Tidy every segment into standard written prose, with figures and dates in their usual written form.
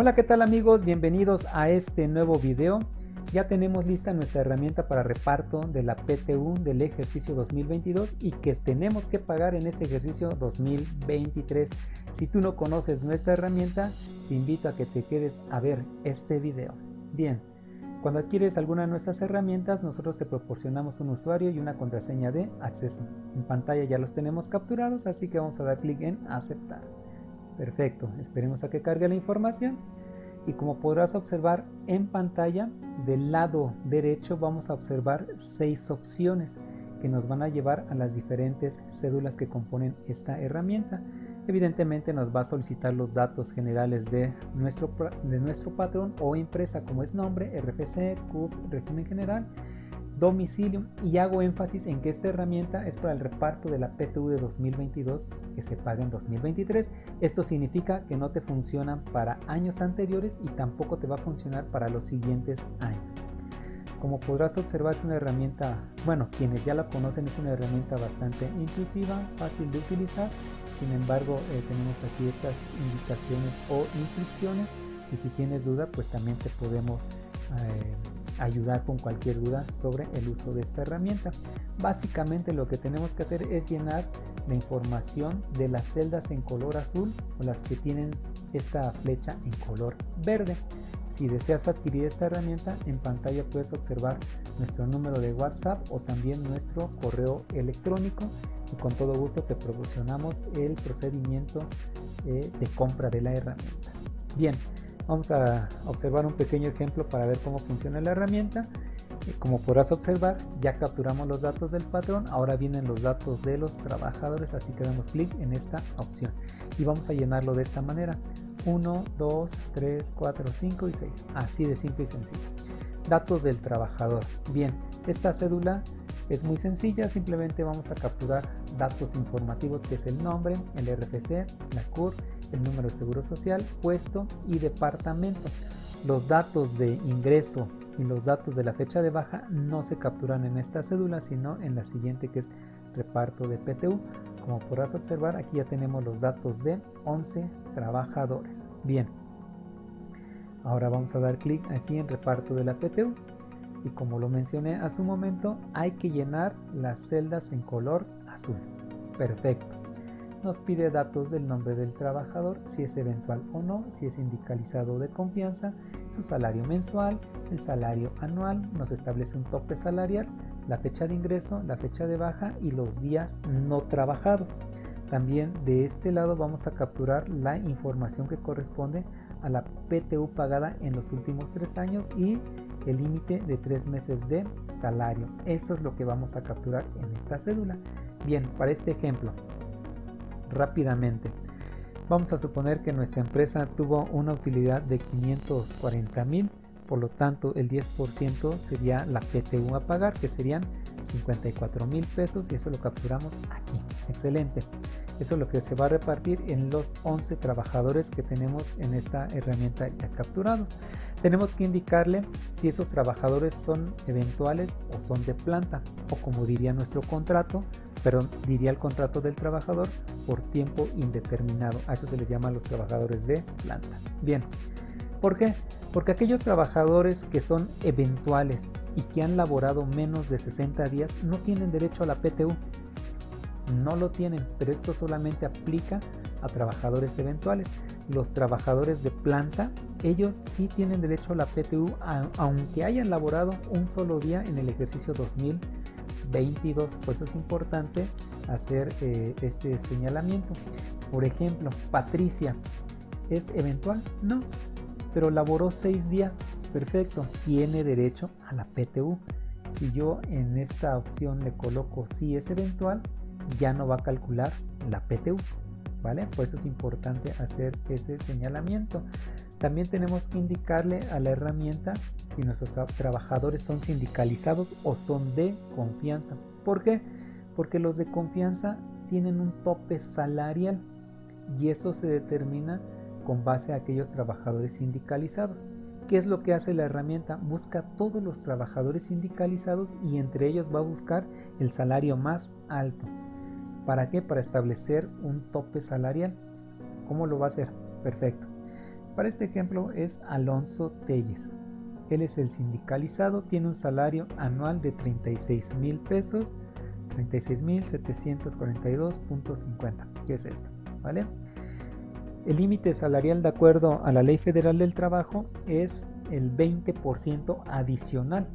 Hola, ¿qué tal amigos? Bienvenidos a este nuevo video. Ya tenemos lista nuestra herramienta para reparto de la PTU del ejercicio 2022 y que tenemos que pagar en este ejercicio 2023. Si tú no conoces nuestra herramienta, te invito a que te quedes a ver este video. Bien, cuando adquieres alguna de nuestras herramientas, nosotros te proporcionamos un usuario y una contraseña de acceso. En pantalla ya los tenemos capturados, así que vamos a dar clic en aceptar. Perfecto, esperemos a que cargue la información y como podrás observar en pantalla del lado derecho vamos a observar 6 opciones que nos van a llevar a las diferentes cédulas que componen esta herramienta. Evidentemente nos va a solicitar los datos generales de nuestro patrón o empresa, como es nombre, RFC, CURP, régimen general, domicilio, y hago énfasis en que esta herramienta es para el reparto de la PTU de 2022 que se paga en 2023. Esto significa que no te funcionan para años anteriores y tampoco te va a funcionar para los siguientes años. Como podrás observar, es una herramienta, bueno, quienes ya la conocen, es una herramienta bastante intuitiva, fácil de utilizar. Sin embargo, tenemos aquí estas indicaciones o instrucciones y si tienes duda, pues también te podemos ayudar con cualquier duda sobre el uso de esta herramienta. Básicamente lo que tenemos que hacer es llenar la información de las celdas en color azul o las que tienen esta flecha en color verde. Si deseas adquirir esta herramienta, en pantalla puedes observar nuestro número de WhatsApp o también nuestro correo electrónico y con todo gusto te proporcionamos el procedimiento de compra de la herramienta. Bien, vamos a observar un pequeño ejemplo para ver cómo funciona la herramienta. Como podrás observar, ya capturamos los datos del patrón, ahora vienen los datos de los trabajadores, así que damos clic en esta opción y vamos a llenarlo de esta manera: 1, 2, 3, 4, 5 y 6, así de simple y sencillo. Datos del trabajador. Bien, esta cédula es muy sencilla, simplemente vamos a capturar datos informativos que es el nombre, el RFC, la CURP, el número de seguro social, puesto y departamento. Los datos de ingreso y los datos de la fecha de baja no se capturan en esta cédula, sino en la siguiente, que es reparto de PTU. Como podrás observar, aquí ya tenemos los datos de 11 trabajadores. Bien, ahora vamos a dar clic aquí en reparto de la PTU y como lo mencioné hace un momento, hay que llenar las celdas en color azul. Perfecto. Nos pide datos del nombre del trabajador, si es eventual o no, si es sindicalizado o de confianza, su salario mensual, el salario anual, nos establece un tope salarial, la fecha de ingreso, la fecha de baja y los días no trabajados. También de este lado vamos a capturar la información que corresponde a la PTU pagada en los últimos 3 años y el límite de 3 meses de salario. Eso es lo que vamos a capturar en esta cédula. Bien, para este ejemplo, rápidamente, vamos a suponer que nuestra empresa tuvo una utilidad de 540,000, por lo tanto el 10% sería la PTU a pagar, que serían 54,000 pesos, y eso lo capturamos aquí. Excelente. Eso es lo que se va a repartir en los 11 trabajadores que tenemos en esta herramienta ya capturados. Tenemos que indicarle si esos trabajadores son eventuales o son de planta, o como diría nuestro contrato, pero diría el contrato del trabajador, por tiempo indeterminado. A eso se les llama los trabajadores de planta. Bien, ¿por qué? Porque aquellos trabajadores que son eventuales y que han laborado menos de 60 días no tienen derecho a la PTU. No lo tienen, pero esto solamente aplica a trabajadores eventuales. Los trabajadores de planta, ellos sí tienen derecho a la PTU, aunque hayan laborado un solo día en el ejercicio 2022. Por eso es importante hacer este señalamiento. Por ejemplo, Patricia, ¿es eventual? No, pero laboró 6 días. Perfecto, tiene derecho a la PTU. Si yo en esta opción le coloco si es eventual, ya no va a calcular la PTU, ¿vale? Por eso es importante hacer ese señalamiento. También tenemos que indicarle a la herramienta si nuestros trabajadores son sindicalizados o son de confianza. ¿Por qué? Porque los de confianza tienen un tope salarial y eso se determina con base a aquellos trabajadores sindicalizados. ¿Qué es lo que hace la herramienta? Busca todos los trabajadores sindicalizados y entre ellos va a buscar el salario más alto. ¿Para qué? Para establecer un tope salarial. ¿Cómo lo va a hacer? Perfecto. para este ejemplo es Alonso Telles. Él es el sindicalizado, tiene un salario anual de 36,000 pesos, 36,742.50. ¿Qué es esto? ¿Vale? El límite salarial, de acuerdo a la Ley Federal del Trabajo, es el 20% adicional.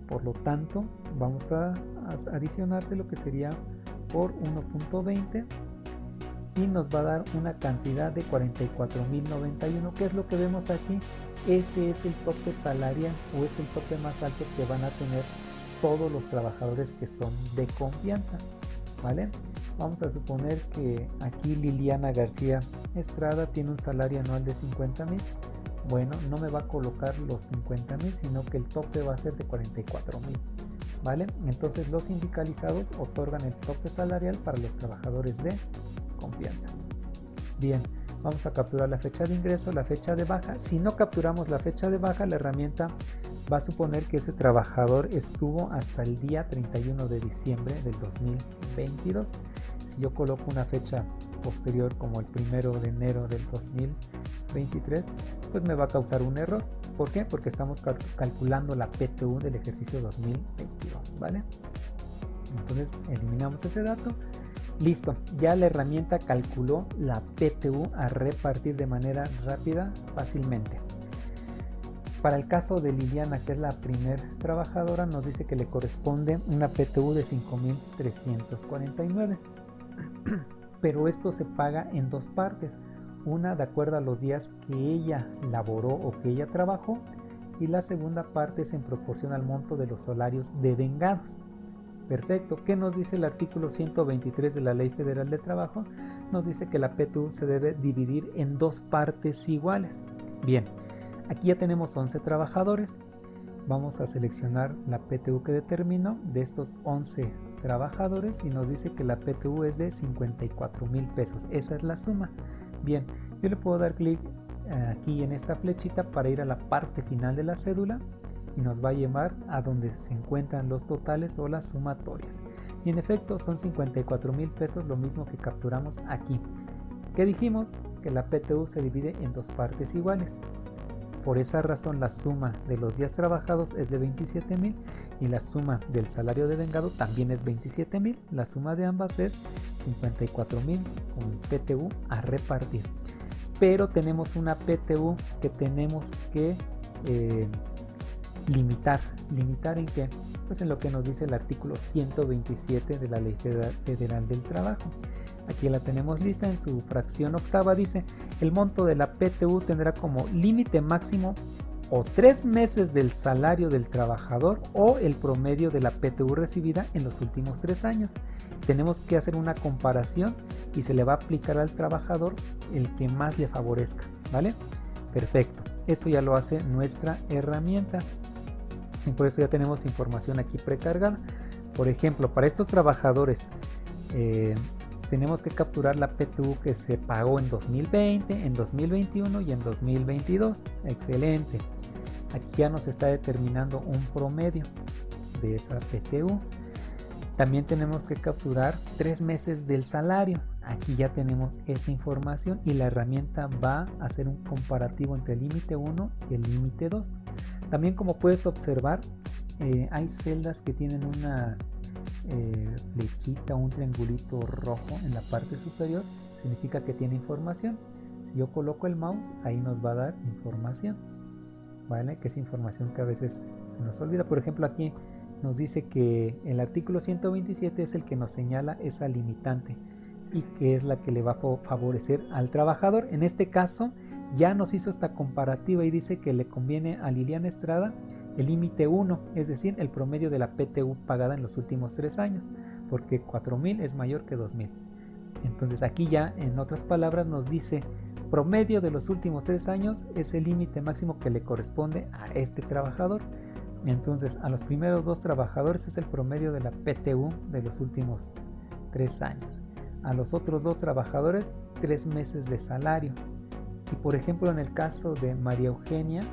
Por lo tanto, vamos a adicionarse lo que sería por 1.20 y nos va a dar una cantidad de 44,091. ¿Qué es lo que vemos aquí? Ese es el tope salarial o es el tope más alto que van a tener todos los trabajadores que son de confianza, ¿vale? Vamos a suponer que aquí Liliana García Estrada tiene un salario anual de 50,000. Bueno, no me va a colocar los 50,000, sino que el tope va a ser de 44,000, ¿vale? Entonces los sindicalizados otorgan el tope salarial para los trabajadores de confianza. Bien, vamos a capturar la fecha de ingreso, la fecha de baja. Si no capturamos la fecha de baja, la herramienta va a suponer que ese trabajador estuvo hasta el día 31 de diciembre del 2022. Si yo coloco una fecha posterior como el 1 de enero del 2023, pues me va a causar un error. ¿Por qué? Porque estamos calculando la PTU del ejercicio 2022, ¿vale? Entonces eliminamos ese dato. Listo, ya la herramienta calculó la PTU a repartir de manera rápida, fácilmente. Para el caso de Liliana, que es la primer trabajadora, nos dice que le corresponde una PTU de 5,349. Pero esto se paga en dos partes. Una de acuerdo a los días que ella laboró o que ella trabajó, y la segunda parte es en proporción al monto de los salarios devengados. Perfecto. ¿Qué nos dice el artículo 123 de la Ley Federal del Trabajo? Nos dice que la PTU se debe dividir en dos partes iguales. Bien, aquí ya tenemos 11 trabajadores. Vamos a seleccionar la PTU que determinó de estos 11 trabajadores y nos dice que la PTU es de 54,000 pesos. Esa es la suma. Bien, yo le puedo dar clic aquí en esta flechita para ir a la parte final de la cédula y nos va a llevar a donde se encuentran los totales o las sumatorias. Y en efecto son 54,000 pesos, lo mismo que capturamos aquí. ¿Qué dijimos? Que la PTU se divide en dos partes iguales. Por esa razón la suma de los días trabajados es de 27,000 y la suma del salario devengado también es 27,000. La suma de ambas es 54,000 con PTU a repartir. Pero tenemos una PTU que tenemos que limitar. ¿Limitar en qué? Pues en lo que nos dice el artículo 127 de la Ley Federal del Trabajo. Aquí la tenemos lista en su fracción octava. Dice: el monto de la PTU tendrá como límite máximo o 3 meses del salario del trabajador o el promedio de la PTU recibida en los últimos 3 años. Tenemos que hacer una comparación y se le va a aplicar al trabajador el que más le favorezca, ¿vale? Perfecto. Eso ya lo hace nuestra herramienta. Y por eso ya tenemos información aquí precargada. Por ejemplo, para estos trabajadores tenemos que capturar la PTU que se pagó en 2020, en 2021 y en 2022. Excelente. Aquí ya nos está determinando un promedio de esa PTU. También tenemos que capturar 3 meses del salario. Aquí ya tenemos esa información y la herramienta va a hacer un comparativo entre el límite 1 y el límite 2. También, como puedes observar, hay celdas que tienen una flechita, un triangulito rojo en la parte superior. Significa que tiene información. Si yo coloco el mouse, ahí nos va a dar información, ¿vale? Que es información que a veces se nos olvida. Por ejemplo, aquí nos dice que el artículo 127 es el que nos señala esa limitante y que es la que le va a favorecer al trabajador. En este caso ya nos hizo esta comparativa y dice que le conviene a Liliana Estrada el límite 1, es decir, el promedio de la PTU pagada en los últimos 3 años, porque 4,000 es mayor que 2,000. Entonces aquí ya, en otras palabras, nos dice promedio de los últimos 3 años es el límite máximo que le corresponde a este trabajador. Entonces, a los primeros 2 trabajadores es el promedio de la PTU de los últimos 3 años. A los otros 2 trabajadores, 3 meses de salario. Y por ejemplo, en el caso de María Eugenia,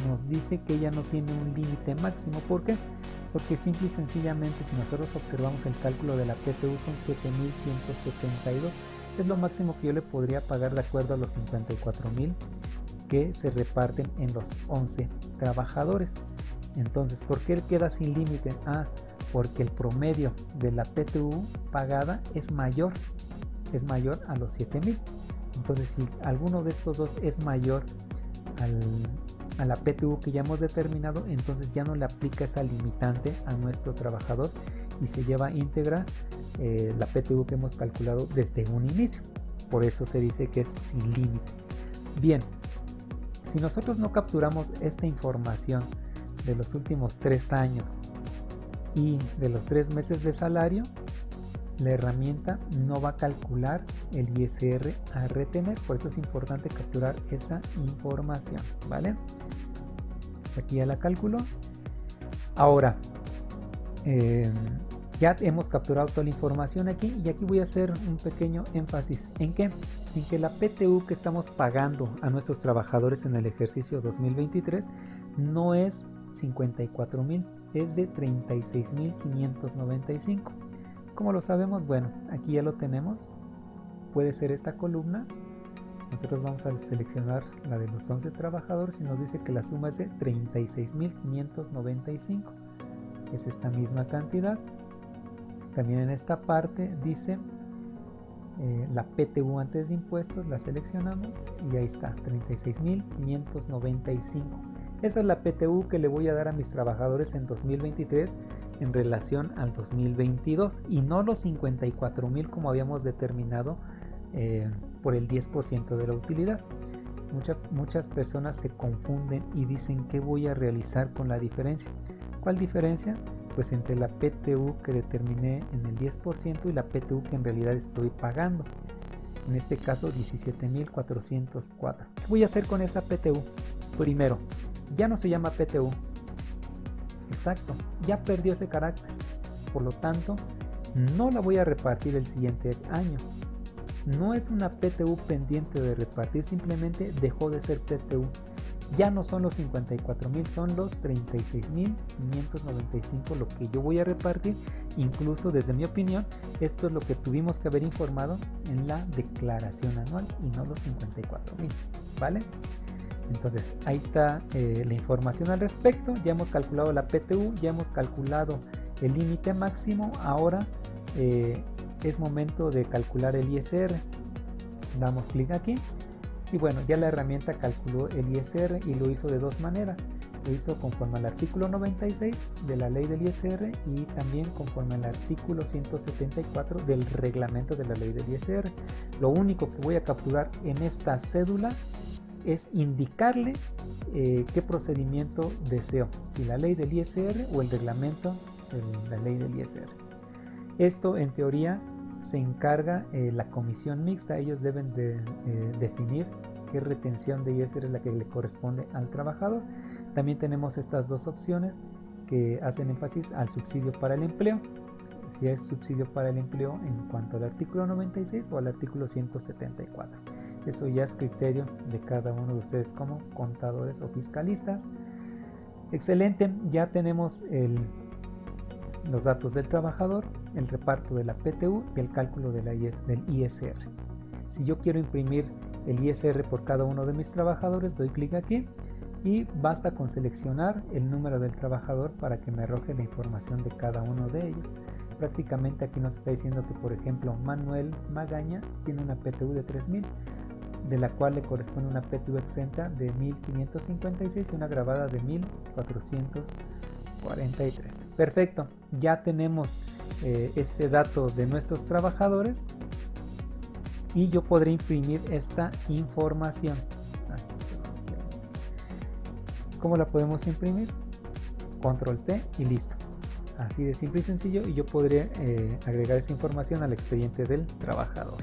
nos dice que ella no tiene un límite máximo. ¿Por qué? Porque simple y sencillamente, si nosotros observamos el cálculo de la PTU, son 7,172. Es lo máximo que yo le podría pagar de acuerdo a los 54,000 que se reparten en los 11 trabajadores. Entonces, ¿por qué queda sin límite? Porque el promedio de la PTU pagada es mayor a los 7,000. Entonces, si alguno de estos dos es mayor a la PTU que ya hemos determinado, entonces ya no le aplica esa limitante a nuestro trabajador y se lleva íntegra la PTU que hemos calculado desde un inicio. Por eso se dice que es sin límite. Bien, si nosotros no capturamos esta información de los últimos 3 años y de los 3 meses de salario, la herramienta no va a calcular el ISR a retener. Por eso es importante capturar esa información, ¿vale? Pues aquí ya la calculo. Ahora, ya hemos capturado toda la información aquí, y aquí voy a hacer un pequeño énfasis. ¿En qué? En que la PTU que estamos pagando a nuestros trabajadores en el ejercicio 2023 no es 54,000, es de 36,595. ¿Cómo lo sabemos? Bueno, aquí ya lo tenemos. Puede ser esta columna. Nosotros vamos a seleccionar la de los 11 trabajadores y nos dice que la suma es de 36,595. Es esta misma cantidad. También en esta parte dice la PTU antes de impuestos, la seleccionamos y ahí está, 36,595. Esa es la PTU que le voy a dar a mis trabajadores en 2023 en relación al 2022 y no los 54,000 como habíamos determinado por el 10% de la utilidad. Muchas personas se confunden y dicen ¿qué voy a realizar con la diferencia? ¿Cuál diferencia? Pues entre la PTU que determiné en el 10% y la PTU que en realidad estoy pagando. En este caso 17,404. ¿Qué voy a hacer con esa PTU? Primero, ya no se llama PTU. Exacto, ya perdió ese carácter. Por lo tanto, no la voy a repartir el siguiente año. No es una PTU pendiente de repartir, simplemente dejó de ser PTU. Ya no son los 54,000, son los 36,595 lo que yo voy a repartir. Incluso desde mi opinión, esto es lo que tuvimos que haber informado en la declaración anual y no los 54,000, ¿vale? Entonces ahí está la información al respecto. Ya hemos calculado la PTU, ya hemos calculado el límite máximo. Ahora es momento de calcular el ISR. Damos clic aquí y bueno, ya la herramienta calculó el ISR y lo hizo de dos maneras. Lo hizo conforme al artículo 96 de la ley del ISR y también conforme al artículo 174 del reglamento de la ley del ISR. Lo único que voy a capturar en esta cédula es indicarle qué procedimiento deseo, si la ley del ISR o el reglamento de la ley del ISR. Esto en teoría se encarga la comisión mixta. Ellos deben de definir qué retención de ISR es la que le corresponde al trabajador. También tenemos estas dos opciones que hacen énfasis al subsidio para el empleo, si es subsidio para el empleo en cuanto al artículo 96 o al artículo 174. Eso ya es criterio de cada uno de ustedes como contadores o fiscalistas. Excelente, ya tenemos los datos del trabajador, el reparto de la PTU y el cálculo del ISR. Si yo quiero imprimir el ISR por cada uno de mis trabajadores, doy clic aquí y basta con seleccionar el número del trabajador para que me arroje la información de cada uno de ellos. Prácticamente aquí nos está diciendo que, por ejemplo, Manuel Magaña tiene una PTU de 3,000, de la cual le corresponde una PTU exenta de 1,556 y una grabada de 1,443. Perfecto, ya tenemos este dato de nuestros trabajadores y yo podré imprimir esta información. ¿Cómo la podemos imprimir? Control T y listo. Así de simple y sencillo, y yo podré agregar esa información al expediente del trabajador.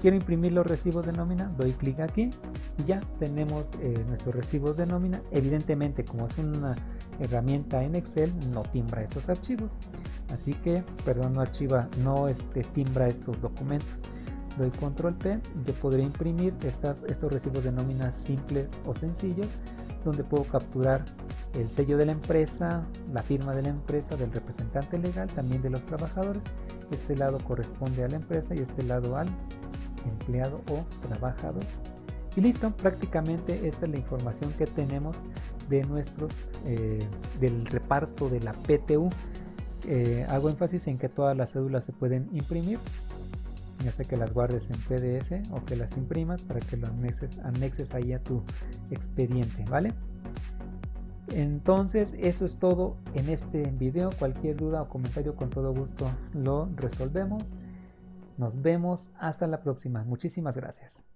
Quiero imprimir los recibos de nómina, doy clic aquí y ya tenemos nuestros recibos de nómina. Evidentemente, como es una herramienta en Excel, no timbra estos archivos, así que, perdón, no timbra estos documentos. Doy control P, yo podré imprimir estos recibos de nómina simples o sencillos, donde puedo capturar el sello de la empresa, la firma de la empresa, del representante legal, también de los trabajadores. Este lado corresponde a la empresa y este lado al empleado o trabajador. Y listo, prácticamente esta es la información que tenemos de del reparto de la PTU. Hago énfasis en que todas las cédulas se pueden imprimir, ya sea que las guardes en PDF o que las imprimas para que lo anexes ahí a tu expediente, ¿vale? Entonces eso es todo en este video. Cualquier duda o comentario con todo gusto lo resolvemos. Nos vemos hasta la próxima. Muchísimas gracias.